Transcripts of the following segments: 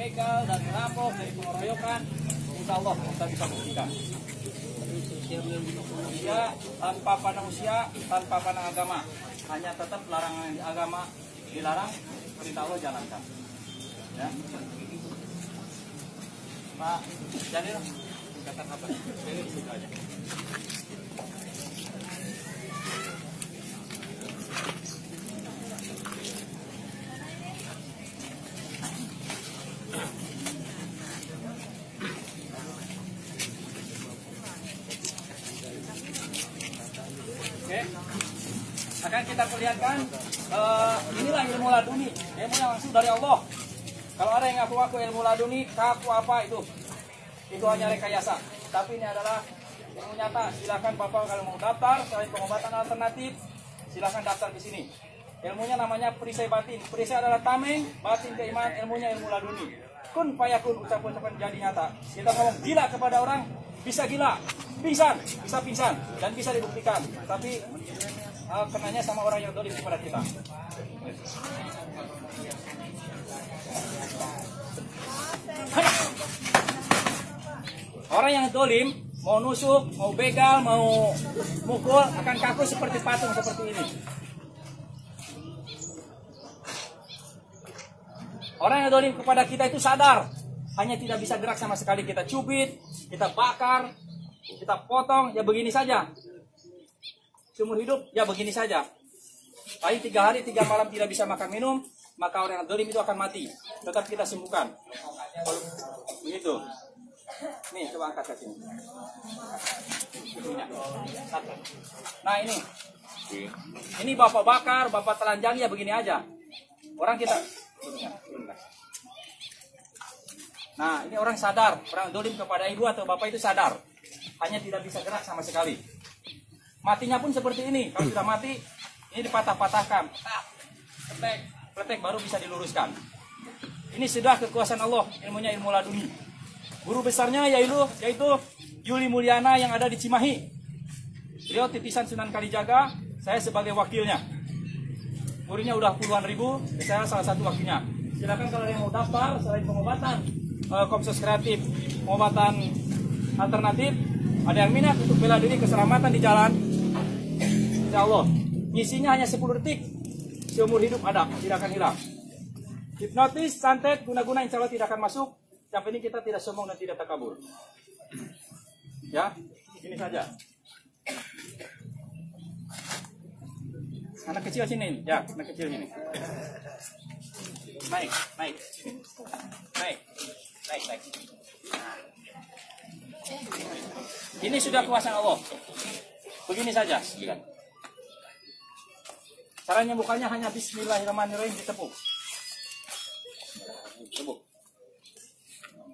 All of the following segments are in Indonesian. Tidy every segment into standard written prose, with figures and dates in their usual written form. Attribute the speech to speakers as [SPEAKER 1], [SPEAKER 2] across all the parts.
[SPEAKER 1] begal, dari rampok, dari pengeroyokan, insya Allah kita bisa buktikan. Usia tanpa pandang usia, tanpa pandang agama, hanya tetap larangan agama dilarang, perintah Allah jalankan. Ya. Pak, jadi kata apa? Jadi di situ aja. Akan kita perlihatkan inilah ilmu laduni, ilmu yang langsung dari Allah. Kalau ada yang ngaku-ngaku ilmu laduni, kaku apa itu hanya rekayasa. Tapi ini adalah ilmu nyata. Silakan Bapak kalau mau daftar selain pengobatan alternatif, silakan daftar di sini. Ilmunya namanya perisai batin. Perisai adalah tameng, batin keimanan, ilmunya ilmu laduni. Kun fayakun, ucapan jadi nyata. Kita ngomong gila kepada orang, bisa gila, pingsan, bisa pingsan, dan bisa dibuktikan. Tapi kenanya sama orang yang dolim kepada kita. Orang yang dolim, mau nusuk, mau begal, mau mukul, akan kaku seperti patung seperti ini. Orang yang dolim kepada kita itu sadar, hanya tidak bisa gerak sama sekali. Kita cubit, kita bakar, kita potong, ya begini saja. Seumur hidup, ya begini saja. Paling 3 hari 3 malam tidak bisa makan minum, maka orang yang dolim itu akan mati. Tetap kita sembuhkan. Begitu. Nih, coba angkat ke sini. Nah ini. Ini bapak bakar, bapak telanjang, ya begini aja. Orang kita. Nah, ini orang sadar. Orang dolim kepada ibu atau bapak itu sadar. Hanya tidak bisa gerak sama sekali. Matinya pun seperti ini. Kalau sudah mati, ini dipatah-patahkan. Pletek baru bisa diluruskan. Ini sudah kekuasaan Allah. Ilmunya ilmu laduni. Guru besarnya yaitu Yuli Mulyana yang ada di Cimahi. Beliau titisan Sunan Kalijaga. Saya sebagai wakilnya. Muridnya udah puluhan ribu. Saya salah satu wakilnya. Silakan kalau yang mau daftar selain pengobatan Komsos Kreatif, pengobatan alternatif, ada yang minat untuk bela diri keselamatan di jalan, insya Allah ngisinya hanya 10 detik, seumur hidup ada, tidak akan hilang. Hipnotis, santet, guna-guna insya Allah tidak akan masuk. Yang penting kita tidak sombong dan tidak takabur. Ya, ini saja. Anak kecil sini, ya, anak kecil sini. Naik. Ini sudah kuasa Allah. Begini saja. Caranya bukannya hanya Bismillahirrahmanirrahim ditepuk.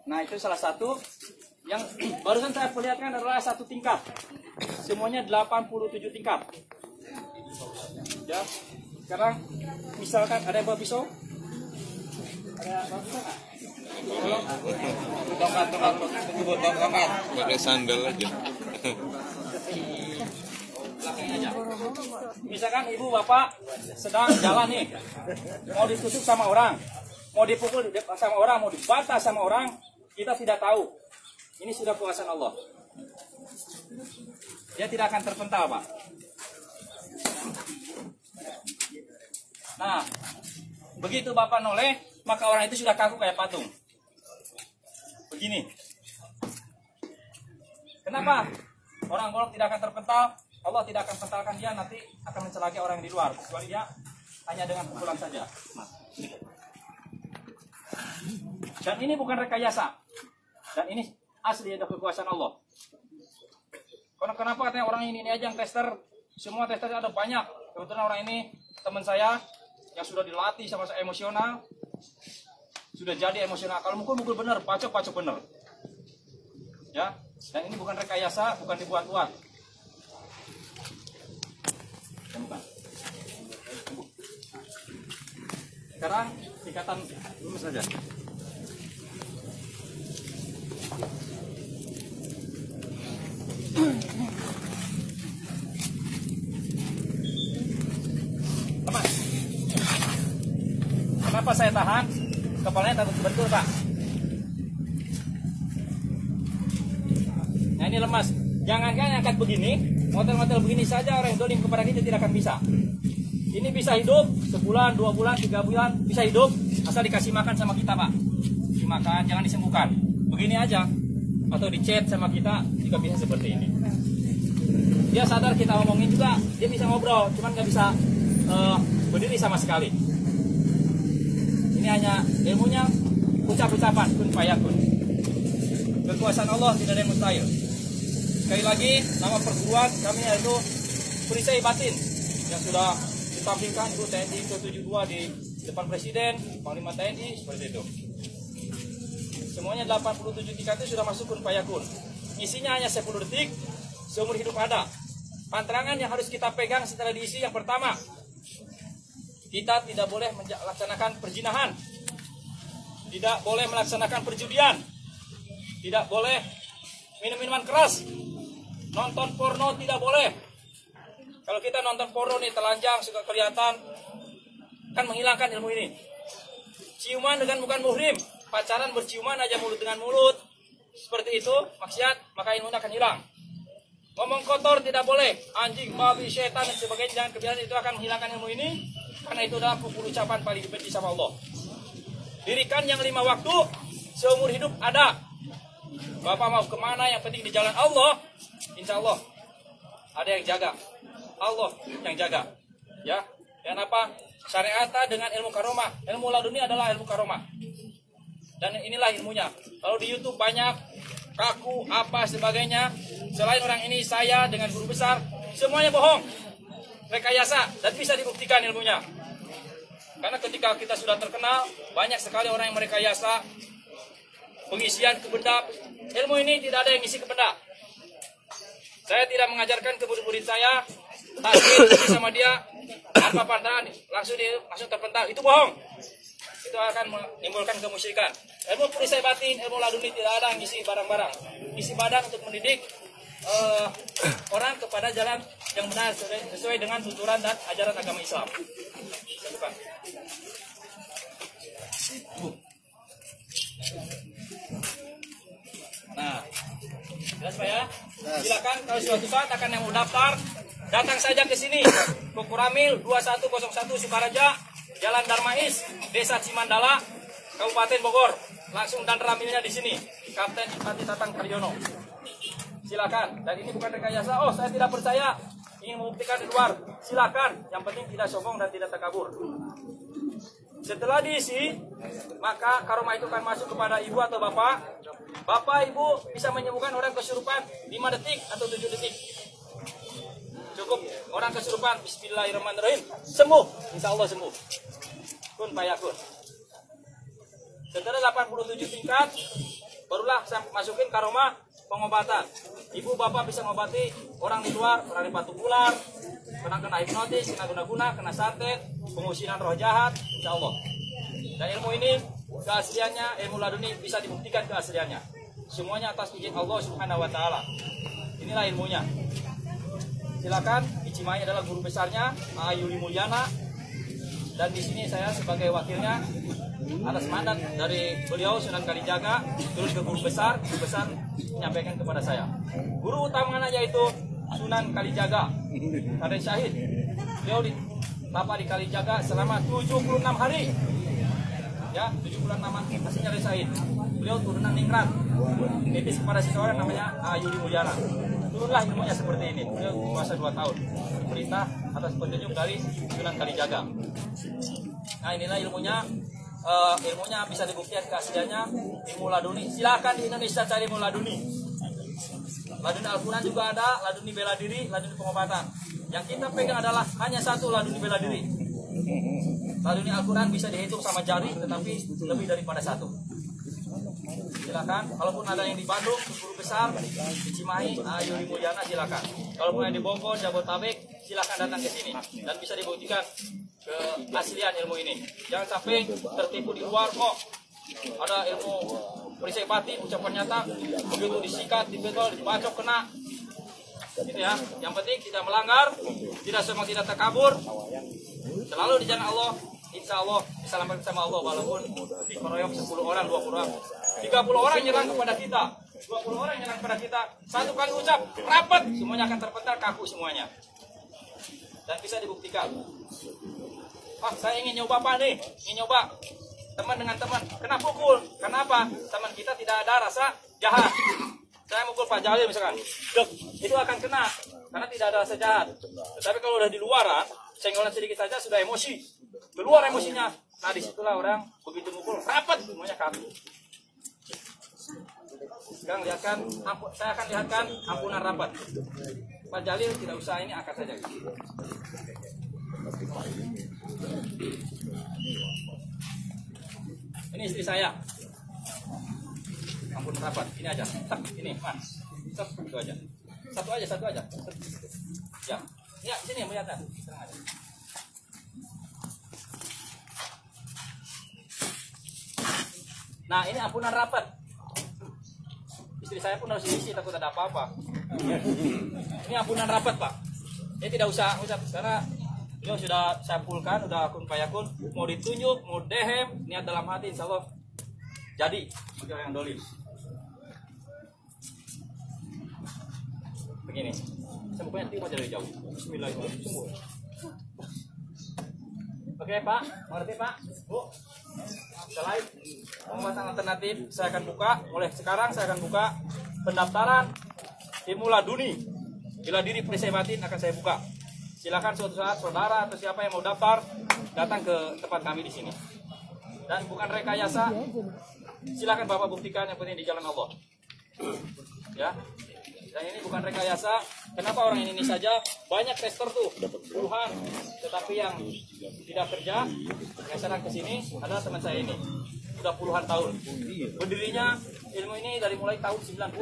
[SPEAKER 1] Nah itu salah satu yang barusan saya perlihatkan adalah satu tingkat. Semuanya 87 tingkat. Ya. Sekarang misalkan ada yang bawa pisau. Ada bawa pisau nggak? Tongkat.
[SPEAKER 2] Pakai sandal aja.
[SPEAKER 1] Misalkan ibu bapak sedang jalan nih, mau ditusuk sama orang, mau dipukul sama orang, mau dibantah sama orang, kita tidak tahu. Ini sudah kuasa Allah. Dia tidak akan terpental, Pak. Nah, begitu bapak noleh, maka orang itu sudah kaku kayak patung. Begini. Kenapa? Orang golok tidak akan terpental, Allah tidak akan pentalkan dia, nanti akan mencelaki orang yang di luar. Kecuali dia hanya dengan pukulan saja. Dan ini bukan rekayasa. Dan ini asli ada kekuasaan Allah. Karena kenapa katanya orang ini aja yang tester, semua tester ada banyak. Kebetulan orang ini teman saya yang sudah dilatih sama saya emosional, sudah jadi emosional. Kalau mukul bener, pacok bener. Ya, dan ini bukan rekayasa, bukan dibuat-buat. Sekarang ikatan lurus saja. Kenapa saya tahan? Kepalanya takut bentur, Pak. ini lemas. Jangankan angkat begini, motel-motel begini saja orang yang dolim kepada kita tidak akan bisa. Ini bisa hidup sebulan, 2 bulan, 3 bulan, bisa hidup asal dikasih makan sama kita, Pak. Dimakan, jangan disembuhkan. Begini aja, atau di chat sama kita juga bisa seperti ini. Dia sadar kita ngomongin juga, dia bisa ngobrol, cuman nggak bisa berdiri sama sekali. Ini hanya ilmunya ucap-ucapan, kun fayakun. Kekuasaan Allah tidak ada yang mustahil. Sekali lagi, nama perguruan kami yaitu Perisai Batin yang sudah ditampilkan itu TNI ke-72 di depan Presiden, Panglima TNI, seperti itu. Semuanya 87 tingkat itu sudah masuk kun fayakun. Isinya hanya 10 detik, seumur hidup ada. Pantangan yang harus kita pegang setelah diisi yang pertama, kita tidak boleh melaksanakan perzinahan, tidak boleh melaksanakan perjudian, tidak boleh minum minuman keras, nonton porno tidak boleh. Kalau kita nonton porno nih telanjang suka kelihatan, kan menghilangkan ilmu ini. Ciuman dengan bukan muhrim, pacaran berciuman aja mulut dengan mulut, seperti itu maksiat, maka ilmunya akan hilang. Ngomong kotor tidak boleh, anjing, babi, setan dan sebagainya, jangan kebiasaan, itu akan menghilangkan ilmu ini, karena itu adalah pukul ucapan paling dibenci sama Allah. Dirikan yang 5 waktu, seumur hidup ada. Bapak mau kemana, yang penting di jalan Allah, insya Allah ada yang jaga, Allah yang jaga. Ya, dan apa? Syariat dengan ilmu karomah, ilmu laduni adalah ilmu karomah. Dan inilah ilmunya. Kalau di YouTube banyak kaku apa sebagainya, selain orang ini saya dengan guru besar, semuanya bohong, rekayasa, dan bisa dibuktikan ilmunya. Karena ketika kita sudah terkenal, banyak sekali orang yang merekayasa pengisian ke benda. Ilmu ini tidak ada yang isi ke benda. Saya tidak mengajarkan ke murid-murid saya tasbih sama dia apa pandangan langsung terpental, itu bohong. Itu akan menimbulkan kemusyrikan. Ilmu perisai batin, ilmu laduni tidak ada yang isi barang-barang. Isi badan untuk mendidik orang kepada jalan yang benar sesuai dengan tuturan dan ajaran agama Islam. Nah, jelas Pak ya? Silakan kalau suatu saat akan yang mau daftar, datang saja ke sini, ke Kuramil 2101 Sukaraja, Jalan Darmais, Desa Cimandala, Kabupaten Bogor. Langsung dan ramilnya di sini, Kapten Ipati Tatang Karyono. Silakan. Dan ini bukan rekayasa. Oh, saya tidak percaya, ingin membuktikan di luar. Silakan. Yang penting tidak sombong dan tidak takabur. Setelah diisi, maka karomah itu akan masuk kepada ibu atau bapak. Bapak, ibu bisa menyembuhkan orang kesurupan 5 detik atau 7 detik. Cukup orang kesurupan, bismillahirrahmanirrahim, sembuh, insya Allah sembuh. Kun fayakun. Setelah 87 tingkat, barulah saya masukin karomah pengobatan. Ibu bapak bisa mengobati orang di luar, orang di batu ular, kena hipnotis, kena guna-guna, kena santet, pengusiran roh jahat, insya Allah. Dan ilmu ini keasliannya, ilmu laduni bisa dibuktikan keasliannya. Semuanya atas izin Allah Subhanahu wa Ta'ala. Inilah ilmunya. Silakan, Icimai adalah guru besarnya, Ayuli Mulyana, dan di sini saya sebagai wakilnya atas mandat dari beliau Sunan Kalijaga terus ke guru besar menyampaikan kepada saya. Guru utamanya yaitu Sunan Kalijaga, Raden Syahid. Beliau ditapa di Kalijaga selama 76 hari. Ya, 76 hari masih Raden Syahid. Beliau turunan ningrat. Titis kepada seseorang namanya Ayuli Mulyana. Turunlah ilmunya seperti ini. Beliau puasa 2 tahun. Perintah atas petunjuk dari Sunan Kalijaga. Nah, inilah ilmunya. Ilmunya bisa dibuktikan keasliannya, ilmu laduni. Silakan di Indonesia cari ilmu laduni. Laduni Al-Quran juga ada, laduni bela diri, laduni pengobatan. Yang kita pegang adalah hanya satu, laduni bela diri. Laduni Al-Quran bisa dihitung sama jari, tetapi lebih daripada satu. Silakan, kalaupun ada yang di Bandung, guru besar, di Cimahi, Ayuli Mulyana, silakan. Kalaupun yang di Bogor, Jabodetabek, silakan datang ke sini dan bisa dibuktikan keaslian ilmu ini. Jangan sampai tertipu di luar kok. Ada ilmu perisai batin, ucapan nyata, begitu disikat, dipegol, dibacok, kena. Gitu ya. Yang penting tidak melanggar, tidak sombong, tidak takabur. Selalu di jalan Allah. Insya Allah diselamatkan sama Allah, walaupun dikeroyok 10 orang, 20 orang, 30 orang nyerang kepada kita, 20 orang nyerang pada kita, satu kali ucap rapat, semuanya akan terpental, kaku semuanya. Dan bisa dibuktikan. Ah, saya ingin nyoba apa nih? Ingin nyoba teman dengan teman. Kena pukul. Kenapa? Teman kita tidak ada rasa jahat. Saya mukul Pak Jalil misalkan, dok, itu akan kena karena tidak ada rasa jahat. Tetapi kalau udah di luaran, senggolan sedikit saja sudah emosi, keluar emosinya. Nah disitulah orang begitu mukul rapat semuanya kaku. Sekarang lihatkan, saya akan lihatkan ampunan rapat. Pak Jalil tidak usah ini, angkat saja. Ini istri saya. Ampun rapat, ini aja. Ini, Mas. Itu aja. Satu aja. Ya. Ya, sini melihatnya. Nah, ini ampunan rapat. Istri saya pun harus diisi, takut ada apa-apa. Ini ampunan rapat, Pak. Ini tidak usah karena ini sudah saya pulkan, udah akun payakun. Mau ditunjuk, mau dehem, niat dalam hati, insya Allah jadi bagi orang yang dolim. Begini, saya bukanya terima dari jauh. Bismillahirrahmanirrahim. Oke Pak, mengerti Pak? Bu, selain pembahasan alternatif, saya akan buka, mulai sekarang saya akan buka pendaftaran ilmu laduni. Bila diri perisai batin akan saya buka. Silakan suatu saat saudara atau siapa yang mau daftar datang ke tempat kami di sini. Dan bukan rekayasa, silakan Bapak buktikan, yang penting di jalan Allah. Ya. Dan ini bukan rekayasa. Kenapa orang ini saja banyak tester tuh puluhan, tetapi yang tidak kerja yang serang ke sini adalah teman saya ini. Sudah puluhan tahun. Berdirinya ilmu ini dari mulai tahun 90.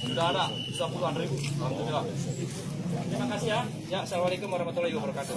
[SPEAKER 1] Sudah ada, sudah puluhan ribu. Alhamdulillah. Terima kasih ya. Ya, assalamualaikum warahmatullahi wabarakatuh.